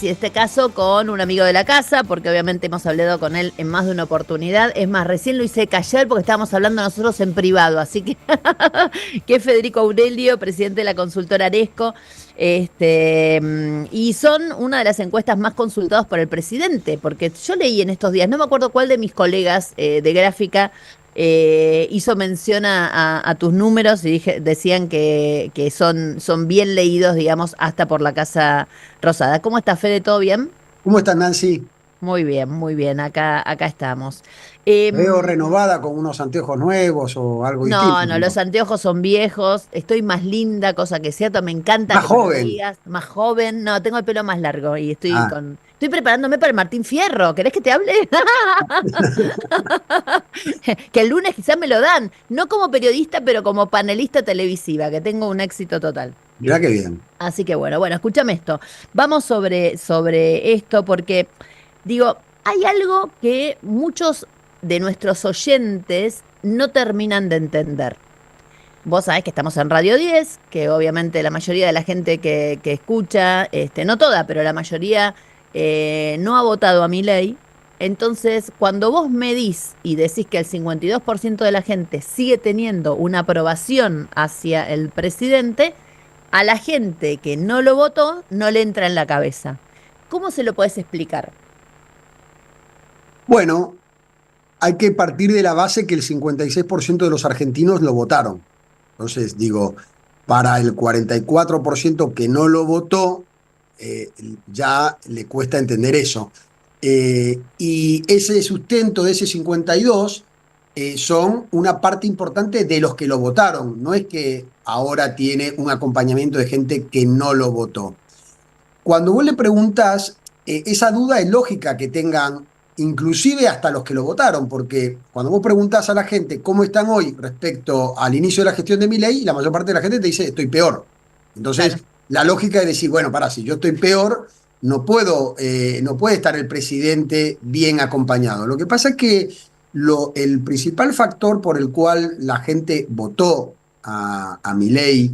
en este caso con un amigo de la casa, porque obviamente hemos hablado con él en más de una oportunidad. Es más, recién lo hice callar porque estábamos hablando nosotros en privado, así que que es Federico Aurelio, presidente de la consultora Aresco. Y son una de las encuestas más consultadas por el presidente, porque yo leí en estos días, no me acuerdo cuál de mis colegas de gráfica hizo mención a tus números y decían que son bien leídos, digamos, hasta por la Casa Rosada. ¿Cómo está, Fede? ¿Todo bien? ¿Cómo estás, Nancy? Muy bien, acá estamos. Te veo Em, renovada con unos anteojos nuevos o algo no, distinto, no, los ¿no? anteojos son viejos, estoy más linda, cosa que es cierto, me encanta Más que me lo joven. digas, más joven, no, tengo el pelo más largo y Ah, estoy preparándome para el Martín Fierro, ¿querés que te hable? Que el lunes quizás me lo dan, no como periodista, pero como panelista televisiva, que tengo un éxito total. mirá qué bien. Así que bueno, escúchame esto. Vamos sobre esto porque, digo, hay algo que muchos de nuestros oyentes no terminan de entender. Vos sabés que estamos en Radio 10, que obviamente la mayoría de la gente que escucha, no toda, pero la mayoría no ha votado a Milei. Entonces, cuando vos medís y decís que el 52% de la gente sigue teniendo una aprobación hacia el presidente, a la gente que no lo votó no le entra en la cabeza. ¿Cómo se lo podés explicar? Bueno, hay que partir de la base que el 56% de los argentinos lo votaron. Entonces, digo, para el 44% que no lo votó, eh, ya le cuesta entender eso. Y ese sustento de ese 52 son una parte importante de los que lo votaron. No es que ahora tiene un acompañamiento de gente que no lo votó. Cuando vos le preguntás, esa duda es lógica que tengan, inclusive hasta los que lo votaron, porque cuando vos preguntás a la gente cómo están hoy respecto al inicio de la gestión de Milei, la mayor parte de la gente te dice, estoy peor. Claro. Entonces, la lógica es decir, bueno, pará, si yo estoy peor, no puede estar el presidente bien acompañado. Lo que pasa es que el principal factor por el cual la gente votó a Milei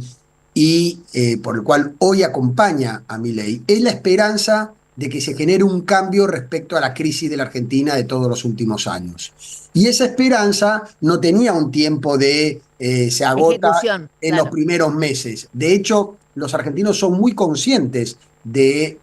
y por el cual hoy acompaña a Milei, es la esperanza de que se genere un cambio respecto a la crisis de la Argentina de todos los últimos años. Y esa esperanza no tenía un tiempo de se agota Ejecución, en los claro. primeros meses. De hecho, los argentinos son muy conscientes de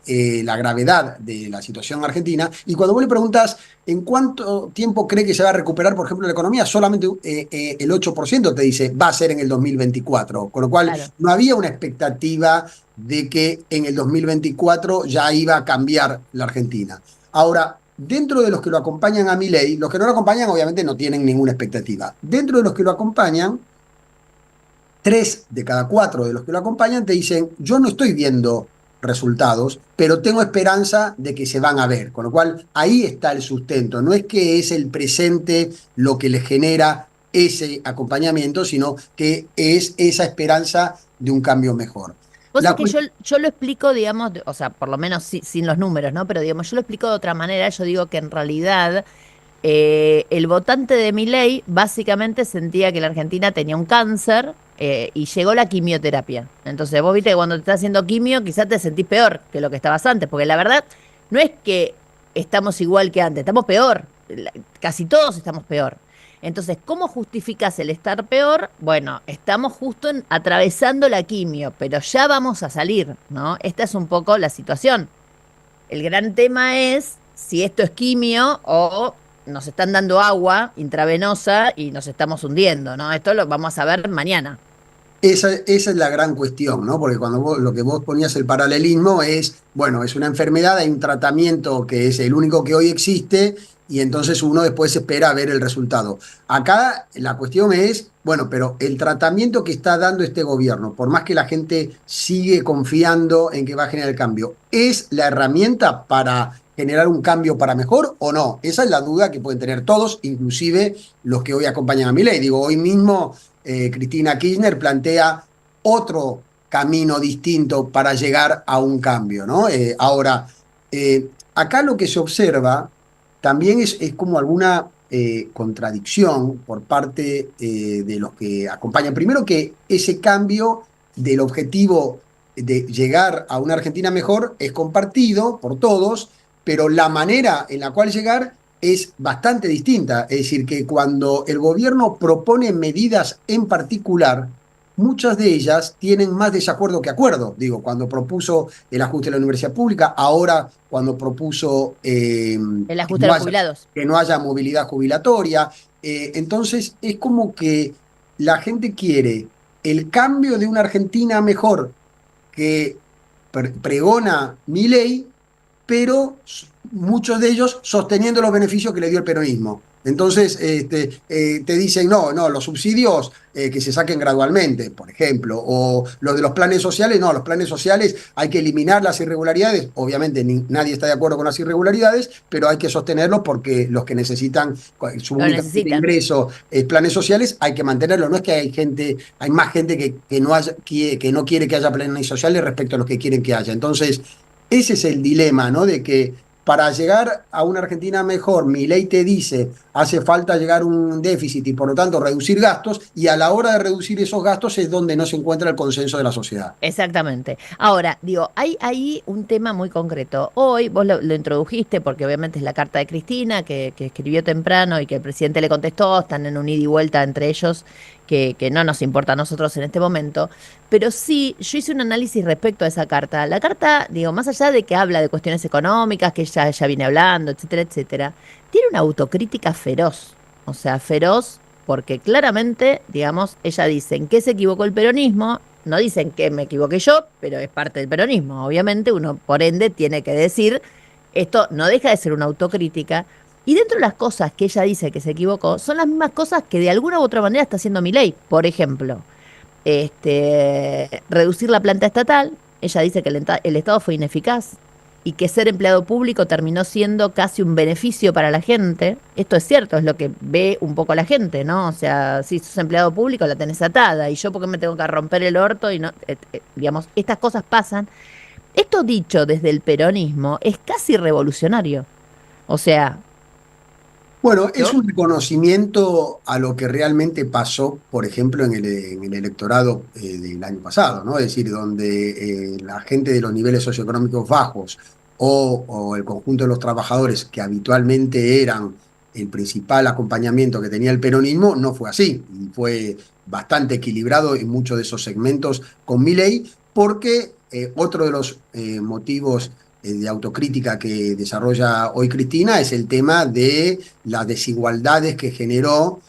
la gravedad de la situación argentina y cuando vos le preguntas en cuánto tiempo cree que se va a recuperar, por ejemplo, la economía, solamente el 8% te dice va a ser en el 2024, con lo cual Claro. no había una expectativa de que en el 2024 ya iba a cambiar la Argentina. Ahora, dentro de los que lo acompañan a Milei, los que no lo acompañan obviamente no tienen ninguna expectativa. Dentro de los que lo acompañan, 3 de cada 4 de los que lo acompañan te dicen, yo no estoy viendo resultados, pero tengo esperanza de que se van a ver. Con lo cual, ahí está el sustento. No es que es el presente lo que le genera ese acompañamiento, sino que es esa esperanza de un cambio mejor. Vos La sabés que cuestión yo lo explico, digamos, o sea, por lo menos sin los números, ¿no? Pero digamos, yo lo explico de otra manera. Yo digo que en realidad el votante de Milei básicamente sentía que la Argentina tenía un cáncer y llegó la quimioterapia. Entonces vos viste que cuando te estás haciendo quimio quizás te sentís peor que lo que estabas antes, porque la verdad no es que estamos igual que antes, estamos peor. Casi todos estamos peor. Entonces, ¿cómo justificás el estar peor? Bueno, estamos justo atravesando la quimio, pero ya vamos a salir, ¿no? Esta es un poco la situación. El gran tema es si esto es quimio o nos están dando agua intravenosa y nos estamos hundiendo, ¿no? Esto lo vamos a ver mañana. esa es la gran cuestión, ¿no? Porque cuando lo que vos ponías el paralelismo es, bueno, es una enfermedad, hay un tratamiento que es el único que hoy existe y entonces uno después espera a ver el resultado. Acá la cuestión es, bueno, pero el tratamiento que está dando este gobierno, por más que la gente sigue confiando en que va a generar el cambio, ¿es la herramienta para generar un cambio para mejor o no? Esa es la duda que pueden tener todos, inclusive los que hoy acompañan a Milei. Digo, hoy mismo Cristina Kirchner plantea otro camino distinto para llegar a un cambio, ¿no? Ahora, acá lo que se observa también es como alguna contradicción por parte de los que acompañan. Primero que ese cambio del objetivo de llegar a una Argentina mejor es compartido por todos, pero la manera en la cual llegar es bastante distinta. Es decir, que cuando el gobierno propone medidas en particular, muchas de ellas tienen más desacuerdo que acuerdo. Digo, cuando propuso el ajuste de la universidad pública, ahora cuando propuso El ajuste a los jubilados. que no haya movilidad jubilatoria. Entonces, es como que la gente quiere el cambio de una Argentina mejor que pregona Milei, pero muchos de ellos sosteniendo los beneficios que le dio el peronismo. Entonces te dicen, no, no, los subsidios que se saquen gradualmente, por ejemplo, o los de los planes sociales, no, los planes sociales hay que eliminar las irregularidades, obviamente nadie está de acuerdo con las irregularidades, pero hay que sostenerlos porque los que necesitan su Lo única necesitan. ingreso planes sociales, hay que mantenerlos, no es que hay gente, hay más gente que no haya, que no quiere que haya planes sociales respecto a los que quieren que haya. Entonces, ese es el dilema, ¿no? De que para llegar a una Argentina mejor, Milei te dice, hace falta llegar a un déficit y por lo tanto reducir gastos, y a la hora de reducir esos gastos es donde no se encuentra el consenso de la sociedad. Exactamente. Ahora, digo, hay ahí un tema muy concreto. Hoy vos lo introdujiste porque obviamente es la carta de Cristina que escribió temprano y que el presidente le contestó, están en un ida y vuelta entre ellos que no nos importa a nosotros en este momento. Pero sí, yo hice un análisis respecto a esa carta. La carta, digo, más allá de que habla de cuestiones económicas, que ella viene hablando, etcétera, etcétera, tiene una autocrítica feroz. O sea, feroz porque claramente, digamos, ella dice en qué se equivocó el peronismo, no dicen que me equivoqué yo, pero es parte del peronismo. Obviamente uno, por ende, tiene que decir, esto no deja de ser una autocrítica. Y dentro de las cosas que ella dice que se equivocó, son las mismas cosas que de alguna u otra manera está haciendo Milei. Por ejemplo, reducir la planta estatal. Ella dice que el Estado fue ineficaz y que ser empleado público terminó siendo casi un beneficio para la gente. Esto es cierto, es lo que ve un poco la gente, ¿no? O sea, si sos empleado público la tenés atada y yo porque me tengo que romper el orto y no, digamos, estas cosas pasan. Esto dicho desde el peronismo es casi revolucionario. O sea, Bueno, es yo un reconocimiento a lo que realmente pasó, por ejemplo, en el electorado del año pasado, ¿no? Es decir, donde la gente de los niveles socioeconómicos bajos o el conjunto de los trabajadores, que habitualmente eran el principal acompañamiento que tenía el peronismo, no fue así. Y fue bastante equilibrado en muchos de esos segmentos con Milei, porque otro de los motivos de autocrítica que desarrolla hoy Cristina es el tema de las desigualdades que generó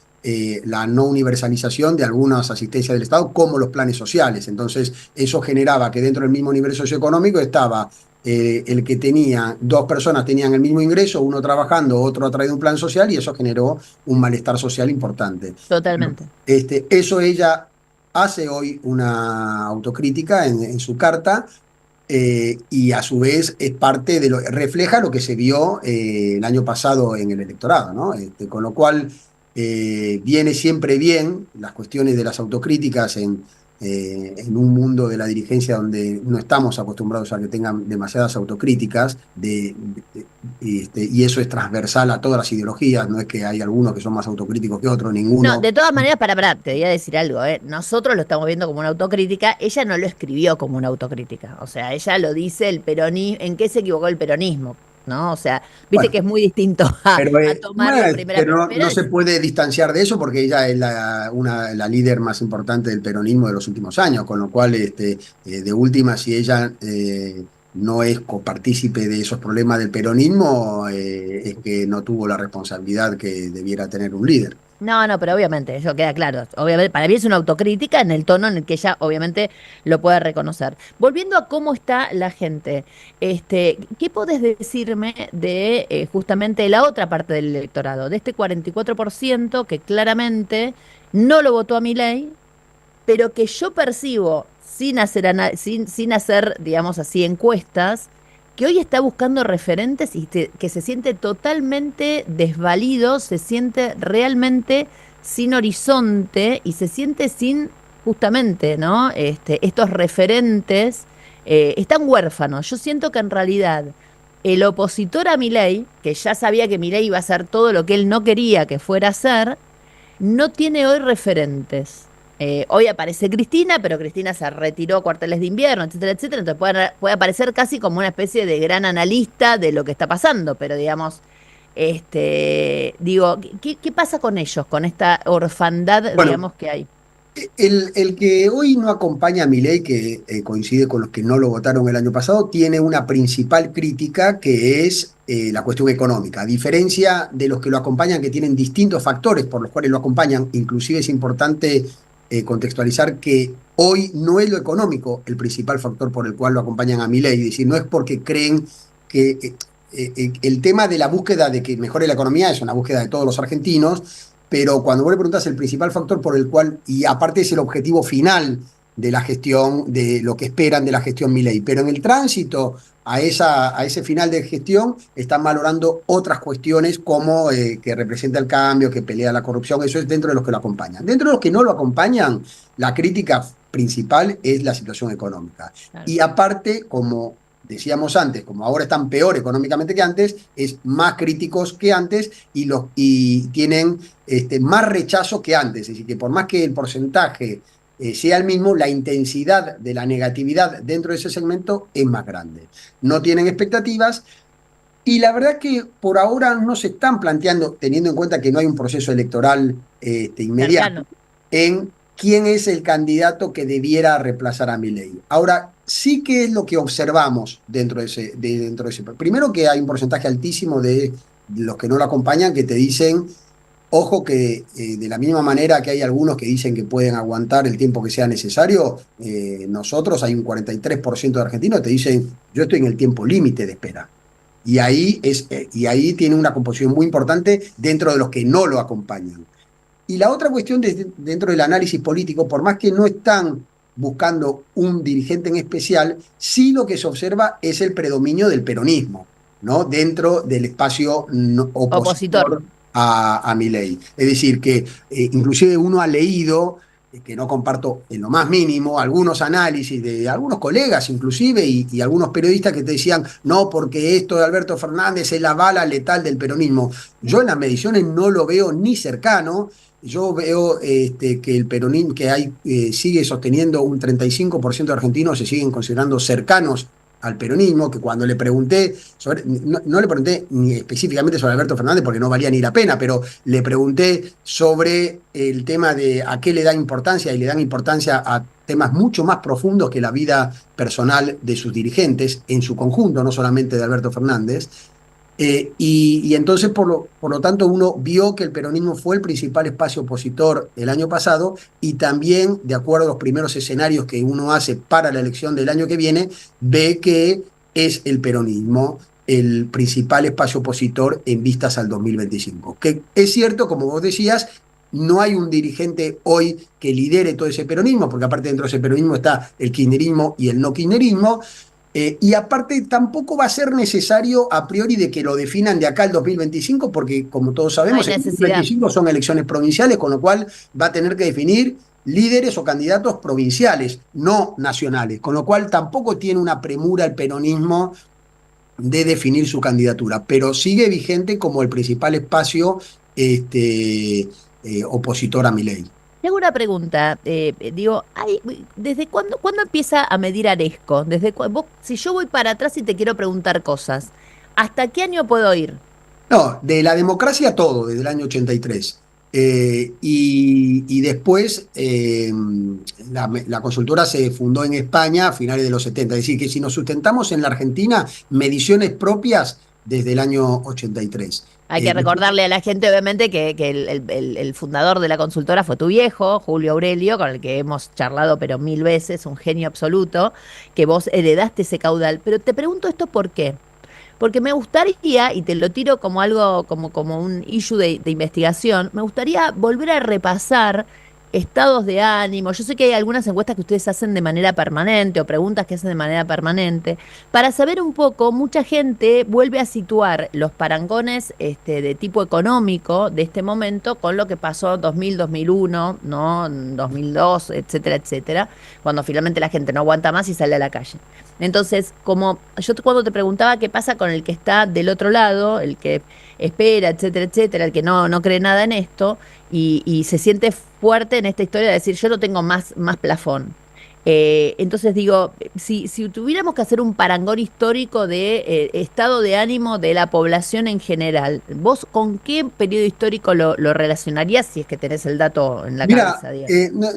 la no universalización de algunas asistencias del Estado, como los planes sociales. Entonces, eso generaba que dentro del mismo nivel socioeconómico estaba el que tenía, dos personas tenían el mismo ingreso, uno trabajando, otro a través de un plan social, y eso generó un malestar social importante. Bueno, totalmente. eso ella hace hoy una autocrítica en su carta, y a su vez es parte de refleja lo que se vio el año pasado en el electorado, ¿no? Con lo cual viene siempre bien las cuestiones de las autocríticas en un mundo de la dirigencia donde no estamos acostumbrados a que tengan demasiadas autocríticas, y eso es transversal a todas las ideologías, no es que hay algunos que son más autocríticos que otros, No, ninguno. de todas maneras, para, te voy a decir algo, ¿eh? Nosotros lo estamos viendo como una autocrítica, ella no lo escribió como una autocrítica, o sea, ella lo dice el peronismo, ¿en qué se equivocó el peronismo? ¿No? O sea, viste que Bueno, es muy distinto pero, a tomarlo en primera pero no, persona. no se puede distanciar de eso porque ella es la líder más importante del peronismo de los últimos años, con lo cual, de última, si ella no es copartícipe de esos problemas del peronismo, es que no tuvo la responsabilidad que debiera tener un líder. No, no, pero obviamente, eso queda claro. Obviamente, para mí es una autocrítica en el tono en el que ella obviamente lo puede reconocer. Volviendo a cómo está la gente, ¿qué podés decirme de justamente la otra parte del electorado? De este 44% que claramente no lo votó a Milei, pero que yo percibo sin hacer, digamos así, encuestas, que hoy está buscando referentes y que se siente totalmente desvalido, se siente realmente sin horizonte y se siente sin, justamente, ¿no? Estos referentes están huérfanos. Yo siento que en realidad el opositor a Milei, que ya sabía que Milei iba a hacer todo lo que él no quería que fuera a hacer, no tiene hoy referentes. Hoy aparece Cristina, pero Cristina se retiró a cuarteles de invierno, etcétera, etcétera. Entonces puede aparecer casi como una especie de gran analista de lo que está pasando, pero digamos, digo, ¿qué pasa con ellos, con esta orfandad, Bueno, digamos, que hay? el que hoy no acompaña a Milei, que coincide con los que no lo votaron el año pasado, tiene una principal crítica que es la cuestión económica. A diferencia de los que lo acompañan, que tienen distintos factores por los cuales lo acompañan, inclusive es importante contextualizar que hoy no es lo económico el principal factor por el cual lo acompañan a Milei. Es decir, no es porque creen que el tema de la búsqueda de que mejore la economía es una búsqueda de todos los argentinos, pero cuando vos le preguntás el principal factor por el cual, y aparte es el objetivo final de la gestión, de lo que esperan de la gestión Milei, pero en el tránsito a ese final de gestión están valorando otras cuestiones como que representa el cambio, que pelea la corrupción, eso es dentro de los que lo acompañan. Dentro de los que no lo acompañan, la crítica principal es la situación económica. Claro. Y aparte, como decíamos antes, como ahora están peor económicamente que antes, es más críticos que antes y tienen más rechazo que antes. Es decir, que por más que el porcentaje sea el mismo, la intensidad de la negatividad dentro de ese segmento es más grande. No tienen expectativas y la verdad que por ahora no se están planteando, teniendo en cuenta que no hay un proceso electoral inmediato, Cercano. en quién es el candidato que debiera reemplazar a Milei. Ahora, sí que es lo que observamos dentro de ese. Primero que hay un porcentaje altísimo de los que no lo acompañan que te dicen, ojo que de la misma manera que hay algunos que dicen que pueden aguantar el tiempo que sea necesario, nosotros hay un 43% de argentinos que te dicen, yo estoy en el tiempo límite de espera. Y ahí tiene una composición muy importante dentro de los que no lo acompañan. Y la otra cuestión dentro del análisis político, por más que no están buscando un dirigente en especial, sí lo que se observa es el predominio del peronismo, ¿no? Dentro del espacio Opositor. opositor a Milei. Es decir, que inclusive uno ha leído, que no comparto en lo más mínimo, algunos análisis de algunos colegas inclusive y algunos periodistas que te decían, no, porque esto de Alberto Fernández es la bala letal del peronismo. Yo en las mediciones no lo veo ni cercano. Yo veo que el peronismo que hay sigue sosteniendo un 35% de argentinos se siguen considerando cercanos al peronismo, que cuando le pregunté, no le pregunté ni específicamente sobre Alberto Fernández porque no valía ni la pena, pero le pregunté sobre el tema de a qué le da importancia y le dan importancia a temas mucho más profundos que la vida personal de sus dirigentes en su conjunto, no solamente de Alberto Fernández. Y entonces, por lo tanto, uno vio que el peronismo fue el principal espacio opositor el año pasado y también, de acuerdo a los primeros escenarios que uno hace para la elección del año que viene, ve que es el peronismo el principal espacio opositor en vistas al 2025. Que es cierto, como vos decías, no hay un dirigente hoy que lidere todo ese peronismo, porque aparte dentro de ese peronismo está el kirchnerismo y el no kirchnerismo. Y aparte tampoco va a ser necesario a priori de que lo definan de acá al 2025, porque como todos No hay sabemos, el necesidad. 2025 son elecciones provinciales, con lo cual va a tener que definir líderes o candidatos provinciales, no nacionales, con lo cual tampoco tiene una premura el peronismo de definir su candidatura, pero sigue vigente como el principal espacio opositor a Milei. Te hago una pregunta, digo, ¿desde cuándo empieza a medir Aresco? Si yo voy para atrás y te quiero preguntar cosas, ¿hasta qué año puedo ir? No, de la democracia todo, desde el año 83. Y después la consultora se fundó en España a finales de los 70. Es decir, que si nos sustentamos en la Argentina, mediciones propias desde el año 83. Hay que recordarle a la gente, obviamente, que el fundador de la consultora fue tu viejo, Julio Aurelio, con el que hemos charlado pero mil veces, un genio absoluto, que vos heredaste ese caudal. Pero te pregunto esto ¿por qué? Porque me gustaría, y te lo tiro como algo, como un issue de investigación, me gustaría volver a repasar estados de ánimo. Yo sé que hay algunas encuestas que ustedes hacen de manera permanente o preguntas que hacen de manera permanente. Para saber un poco, mucha gente vuelve a situar los parangones de tipo económico de este momento con lo que pasó 2000, 2001, ¿no? 2002, etcétera, etcétera, cuando finalmente la gente no aguanta más y sale a la calle. Entonces, como yo cuando te preguntaba qué pasa con el que está del otro lado, espera, etcétera, etcétera, el que no cree nada en esto y se siente fuerte en esta historia de decir yo no tengo más plafón. Entonces digo, si tuviéramos que hacer un parangón histórico de estado de ánimo de la población en general, ¿vos con qué periodo histórico lo relacionarías si es que tenés el dato en la Mira, cabeza, digamos?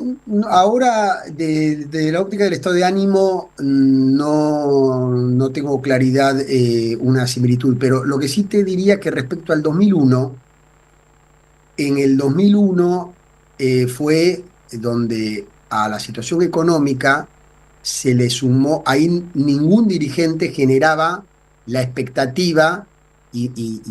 ahora de la óptica del estado de ánimo no tengo claridad una similitud, pero lo que sí te diría que respecto al 2001, en el 2001 fue donde a la situación económica se le sumó, ahí ningún dirigente generaba la expectativa y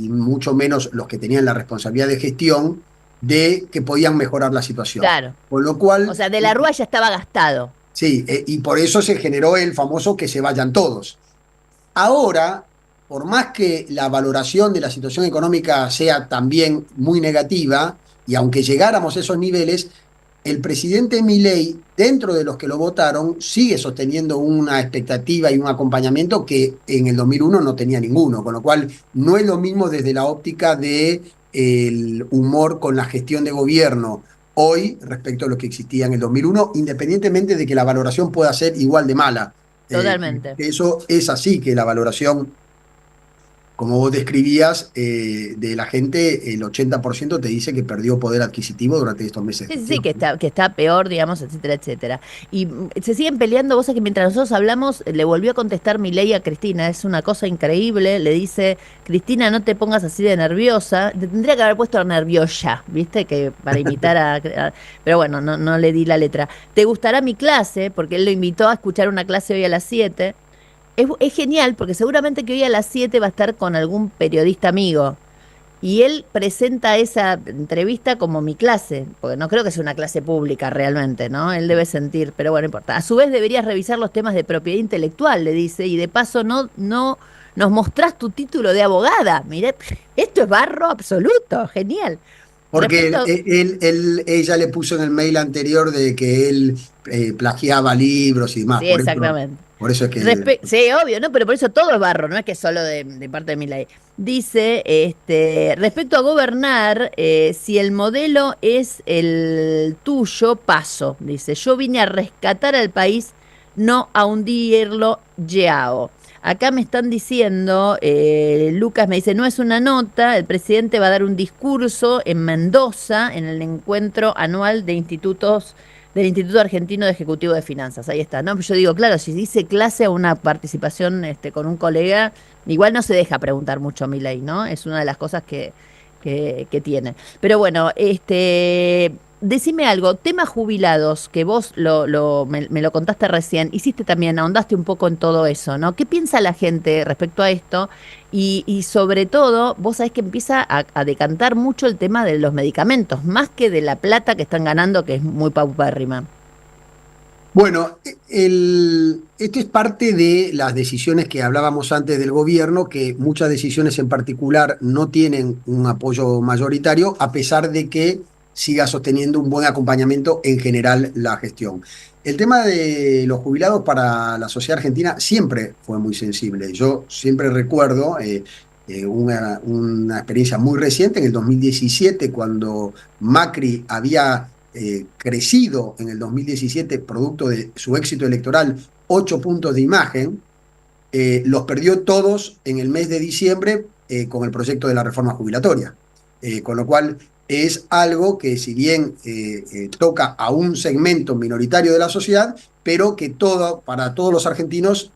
mucho menos los que tenían la responsabilidad de gestión de que podían mejorar la situación. Claro. Con lo O cual, sea, de la Rúa ya estaba gastado. sí, y por eso se generó el famoso que se vayan todos. Ahora, por más que la valoración de la situación económica sea también muy negativa, y aunque llegáramos a esos niveles, el presidente Milei, dentro de los que lo votaron, sigue sosteniendo una expectativa y un acompañamiento que en el 2001 no tenía ninguno, con lo cual no es lo mismo desde la óptica de el humor con la gestión de gobierno hoy respecto a lo que existía en el 2001, independientemente de que la valoración pueda ser igual de mala. Totalmente. Eso es así, que la valoración, como vos describías, de la gente, el 80% te dice que perdió poder adquisitivo durante estos meses de Sí, sí, sí, gestión. que está peor, digamos, etcétera, etcétera. Y se siguen peleando, vos sabés que mientras nosotros hablamos, le volvió a contestar Milei a Cristina, es una cosa increíble, le dice, Cristina, no te pongas así de nerviosa, te tendría que haber puesto nerviosa, ¿viste? Que para imitar pero bueno, no le di la letra. ¿Te gustará mi clase? Porque él lo invitó a escuchar una clase hoy a las 7. Es genial, porque seguramente que hoy a las 7 va a estar con algún periodista amigo. Y él presenta esa entrevista como mi clase, porque no creo que sea una clase pública realmente, ¿no? Él debe sentir, pero bueno, no importa. A su vez deberías revisar los temas de propiedad intelectual, le dice, y de paso no nos mostrás tu título de abogada. Mire, esto es barro absoluto, genial. Porque Respecto, ella le puso en el mail anterior de que él plagiaba libros y demás, sí, exactamente. por eso es que... Sí, obvio, ¿no? Pero por eso todo es barro, no es que es solo de parte de Milei. Dice, respecto a gobernar, si el modelo es el tuyo, paso. Dice, yo vine a rescatar al país, no a hundirlo, yao. Acá me están diciendo, Lucas me dice, no es una nota, el presidente va a dar un discurso en Mendoza en el encuentro anual de institutos del Instituto Argentino de Ejecutivo de Finanzas. Ahí está, ¿no? Yo digo, claro, si dice clase a una participación con un colega, igual no se deja preguntar mucho Milei, ¿no? Es una de las cosas que tiene. Pero bueno, decime algo, tema jubilados, que vos me lo contaste recién, hiciste también, ahondaste un poco en todo eso, ¿no? ¿Qué piensa la gente respecto a esto? Y sobre todo, vos sabés que empieza a decantar mucho el tema de los medicamentos, más que de la plata que están ganando, que es muy paupérrima. Bueno, esto es parte de las decisiones que hablábamos antes del gobierno, que muchas decisiones en particular no tienen un apoyo mayoritario, a pesar de que siga sosteniendo un buen acompañamiento en general la gestión. El tema de los jubilados para la sociedad argentina siempre fue muy sensible. Yo siempre recuerdo una experiencia muy reciente, en el 2017, cuando Macri había crecido en el 2017, producto de su éxito electoral, 8 puntos de imagen, los perdió todos en el mes de diciembre con el proyecto de la reforma jubilatoria. Con lo cual es algo que si bien toca a un segmento minoritario de la sociedad, pero que para todos los argentinos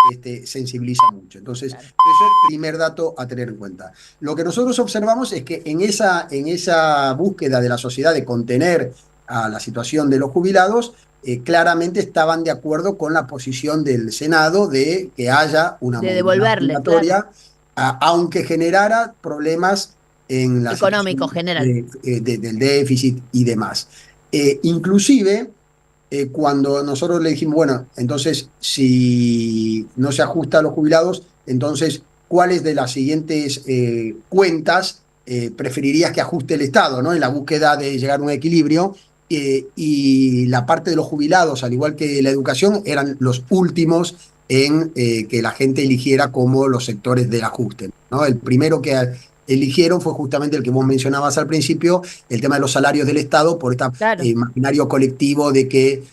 sensibiliza mucho. Entonces, eso Claro. es el primer dato a tener en cuenta. Lo que nosotros observamos es que en esa búsqueda de la sociedad de contener a la situación de los jubilados, claramente estaban de acuerdo con la posición del Senado de que haya una De movilidad devolverle, claro. obligatoria, aunque generara problemas en la Económico, situación general. del déficit y demás. Inclusive, cuando nosotros le dijimos, bueno, entonces si no se ajusta a los jubilados, entonces, ¿cuáles de las siguientes cuentas preferirías que ajuste el Estado, ¿no? En la búsqueda de llegar a un equilibrio? Y la parte de los jubilados, al igual que la educación, eran los últimos en que la gente eligiera como los sectores del ajuste, ¿no? El primero eligieron fue justamente el que vos mencionabas al principio, el tema de los salarios del Estado, por este Claro. imaginario colectivo de que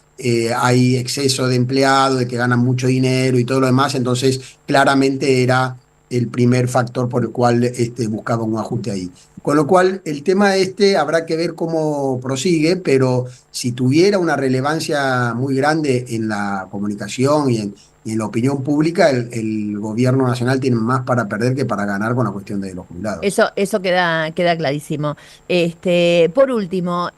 hay exceso de empleados, de que ganan mucho dinero y todo lo demás, entonces claramente era el primer factor por el cual buscaba un ajuste ahí. Con lo cual, el tema habrá que ver cómo prosigue, pero si tuviera una relevancia muy grande en la comunicación y en la opinión pública, el gobierno nacional tiene más para perder que para ganar con la cuestión de los jubilados. Eso queda clarísimo. Por último,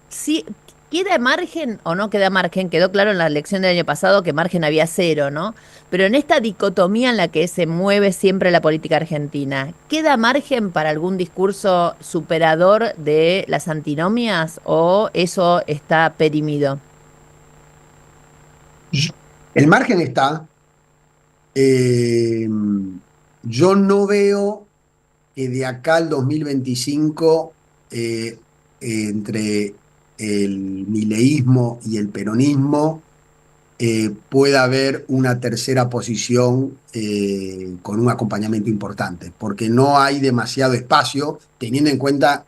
si queda margen o no queda margen, quedó claro en la elección del año pasado que margen había cero, ¿no? Pero en esta dicotomía en la que se mueve siempre la política argentina, ¿queda margen para algún discurso superador de las antinomias o eso está perimido? El margen está. eh, yo no veo que de acá al 2025, entre el mileísmo y el peronismo, pueda haber una tercera posición con un acompañamiento importante, porque no hay demasiado espacio, teniendo en cuenta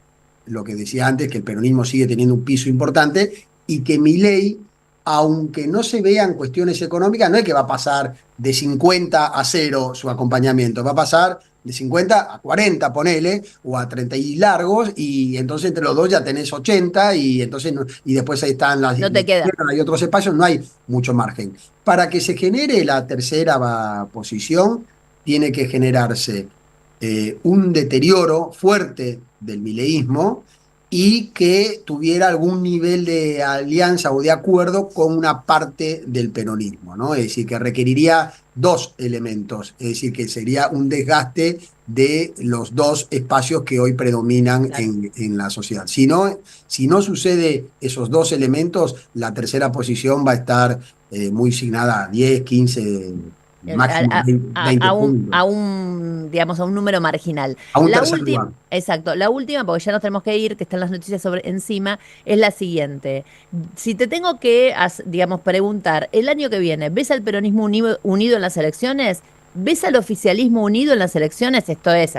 lo que decía antes, que el peronismo sigue teniendo un piso importante y que Milei, aunque no se vean cuestiones económicas, no es que va a pasar de 50 a 0 su acompañamiento, va a pasar de 50 a 40, ponele, o a 30 y largos, y entonces entre los dos ya tenés 80, y entonces y después ahí están No te queda. hay otros espacios, no hay mucho margen. Para que se genere la tercera posición, tiene que generarse un deterioro fuerte del mileísmo y que tuviera algún nivel de alianza o de acuerdo con una parte del peronismo, ¿no? Es decir, que requeriría dos elementos, es decir, que sería un desgaste de los dos espacios que hoy predominan Claro. en la sociedad. Si no sucede esos dos elementos, la tercera posición va a estar muy signada a 10, 15, el- a, máximo a- 20 puntos, digamos, a un número marginal. a un La tercer última, lugar. exacto, la última, porque ya nos tenemos que ir, que están las noticias sobre encima, es la siguiente. Si te tengo que, digamos, preguntar, el año que viene, ¿ves al peronismo unido en las elecciones? ¿Ves al oficialismo unido en las elecciones? Esto es,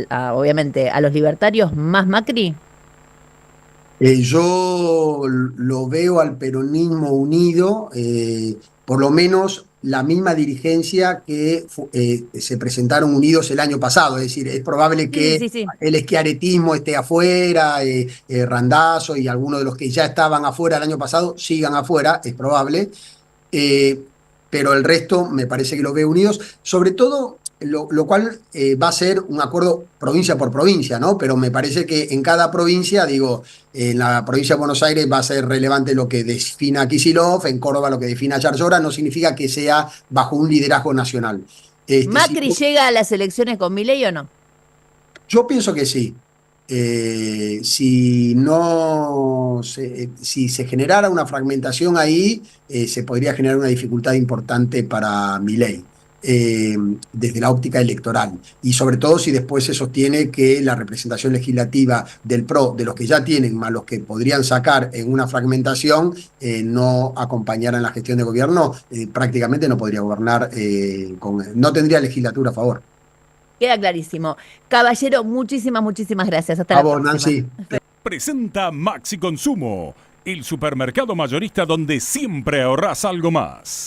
obviamente, a los libertarios más Macri. Yo lo veo al peronismo unido, por lo menos la misma dirigencia que se presentaron unidos el año pasado. Es decir, es probable Sí, que sí, sí. el eschiaretismo esté afuera, Randazzo y algunos de los que ya estaban afuera el año pasado sigan afuera, es probable. eh, pero el resto me parece que los veo unidos, sobre todo, lo cual va a ser un acuerdo provincia por provincia, ¿no? Pero me parece que en cada provincia, digo, en la provincia de Buenos Aires va a ser relevante lo que defina Kicillof, en Córdoba lo que defina Yarlora, no significa que sea bajo un liderazgo nacional. Sí, ¿Macri llega a las elecciones con Milei o no? yo pienso que sí. Si no si se generara una fragmentación ahí, se podría generar una dificultad importante para Milei, desde la óptica electoral. Y sobre todo si después se sostiene que la representación legislativa del PRO, de los que ya tienen, más los que podrían sacar en una fragmentación, no acompañaran la gestión de gobierno, prácticamente no podría gobernar, no tendría legislatura a favor. Queda clarísimo. Caballero, muchísimas gracias. Hasta A la vos, próxima. Nancy. Presenta Maxi Consumo, el supermercado mayorista donde siempre ahorrás algo más.